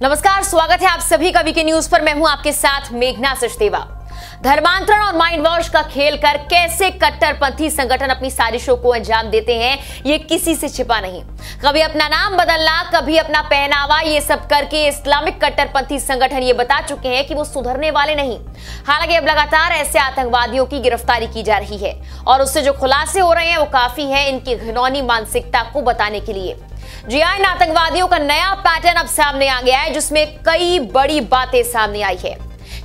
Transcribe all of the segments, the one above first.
नमस्कार, स्वागत है आप सभी का वीके न्यूज पर। मैं हूं आपके साथ मेघना सचदेवा। धर्मांतरण और माइंड वॉश का खेल कर कैसे कट्टरपंथी संगठन अपनी साजिशों को अंजाम देते हैं, ये किसी से छिपा नहीं। कभी अपना नाम बदलना, कभी अपना पहनावा, ये सब करके इस्लामिक कट्टरपंथी संगठन ये बता चुके हैं कि वो सुधरने वाले नहीं। हालांकि अब लगातार ऐसे आतंकवादियों की गिरफ्तारी की जा रही है और उससे जो खुलासे हो रहे हैं वो काफी है इनकी घिनौनी मानसिकता को बताने के लिए। जी हां, इन आतंकवादियों का नया पैटर्न अब सामने आ गया है जिसमें कई बड़ी बातें सामने आई है।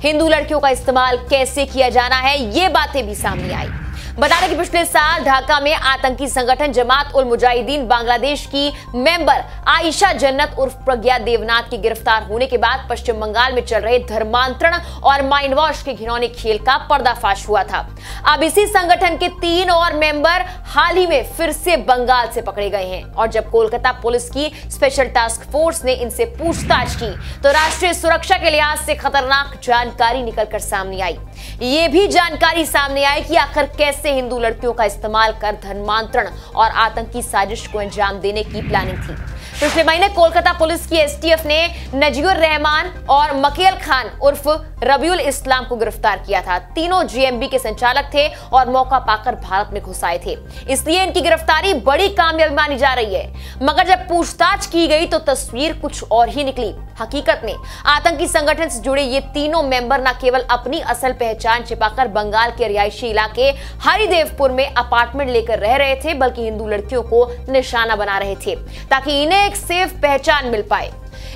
हिंदू लड़कियों का इस्तेमाल कैसे किया जाना है, ये बातें भी सामने आई। बता दें कि पिछले साल ढाका में आतंकी संगठन जमात उल मुजाहिदीन बांग्लादेश की मेंबर आयशा जन्नत उर्फ प्रज्ञा देवनाथ के गिरफ्तार होने के बाद पश्चिम बंगाल में चल रहे धर्मांतरण और माइंड वॉश के घिनौने खेल का पर्दाफाश हुआ था। अब इसी संगठन के 3 और मेंबर हाल ही में फिर से बंगाल से पकड़े गए हैं और जब कोलकाता पुलिस की स्पेशल टास्क फोर्स ने इनसे पूछताछ की तो राष्ट्रीय सुरक्षा के लिहाज से खतरनाक जानकारी निकलकर सामने आई। ये भी जानकारी सामने आई कि आखिर कैसे हिंदू लड़कियों का इस्तेमाल कर धर्मांतरण और आतंकी साजिश को अंजाम देने की प्लानिंग थी। पिछले महीने कोलकाता पुलिस की एसटीएफ ने नजीर रहमान और मकेल खान उर्फ रबीउल इस्लाम को गिरफ्तार किया था। तीनों जीएमबी के संचालक थे और मौका पाकर भारत में घुस आए थे, इसलिए इनकी गिरफ्तारी बड़ी कामयाबी मानी जा रही है। मगर जब पूछताछ की गई तो तस्वीर कुछ और ही निकली। हकीकत में आतंकी संगठन से जुड़े ये तीनों मेंबर न केवल अपनी असल पहचान छिपाकर बंगाल के रिहायशी इलाके हरिदेवपुर में अपार्टमेंट लेकर रह रहे थे, बल्कि हिंदू लड़कियों को निशाना बना रहे थे ताकि इन्हें एक सेफ पहचान मिल पाए।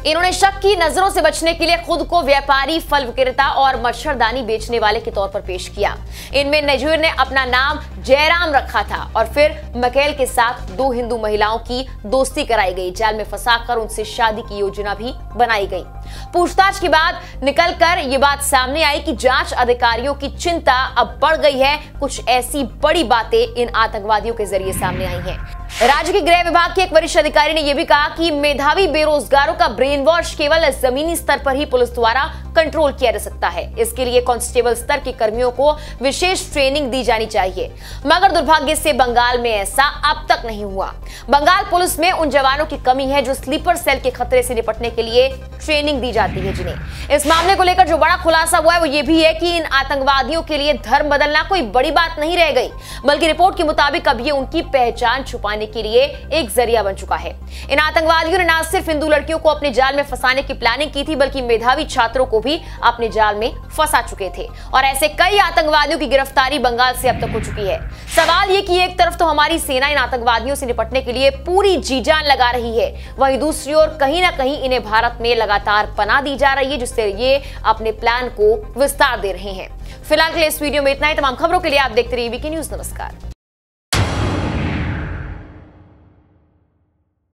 इन्होंने शक की नजरों से बचने के लिए खुद को व्यापारी, फल विक्रेता और मच्छरदानी बेचने वाले के तौर पर पेश किया। इनमें नजीर ने अपना नाम जयराम रखा था और फिर मकेल के साथ 2 हिंदू महिलाओं की दोस्ती कराई गई। जाल में फंसाकर उनसे शादी की योजना भी बनाई गई। पूछताछ के बाद निकलकर ये बात सामने आई कि जांच अधिकारियों की चिंता अब बढ़ गई है। कुछ ऐसी बड़ी बातें इन आतंकवादियों के जरिए सामने आई हैं। राज्य के गृह विभाग के एक वरिष्ठ अधिकारी ने यह भी कहा कि मेधावी बेरोजगारों का ब्रेन वॉश केवल जमीनी स्तर पर ही पुलिस द्वारा कंट्रोल किया जा सकता है। इसके लिए कांस्टेबल स्तर के कर्मियों को विशेष ट्रेनिंग दी जानी चाहिए, मगर दुर्भाग्य से बंगाल में ऐसा अब तक नहीं हुआ। बंगाल पुलिस में उन जवानों की कमी है जो स्लीपर सेल के खतरे से निपटने के लिए ट्रेनिंग दी जाती है जिन्हें। इस मामले को लेकर जो बड़ा खुलासा हुआ है वो ये भी है कि इन आतंकवादियों के लिए धर्म बदलना कोई बड़ी बात नहीं रह गई, बल्कि रिपोर्ट के मुताबिक अब ये उनकी पहचान छुपाने के लिए एक जरिया बन चुका है। इन आतंकवादियों ने न सिर्फ हिंदू लड़कियों को अपने जाल में फंसाने की प्लानिंग की थी, बल्कि मेधावी छात्रों को भी अपने जाल में फंसा चुके थे और ऐसे कई आतंकवादियों की गिरफ्तारी बंगाल से अब तक हो चुकी है। सवाल ये कि एक तरफ तो हमारी सेना इन आतंकवादियों से निपटने के लिए पूरी जी जान लगा रही है, वहीं दूसरी ओर कहीं ना कहीं इन्हें भारत में लगातार पनाह दी जा रही है, जिससे ये अपने प्लान को विस्तार दे रहे हैं। फिलहाल के लिए इस वीडियो में इतना ही। तमाम खबरों के लिए आप देखते रहिए वीके न्यूज। नमस्कार।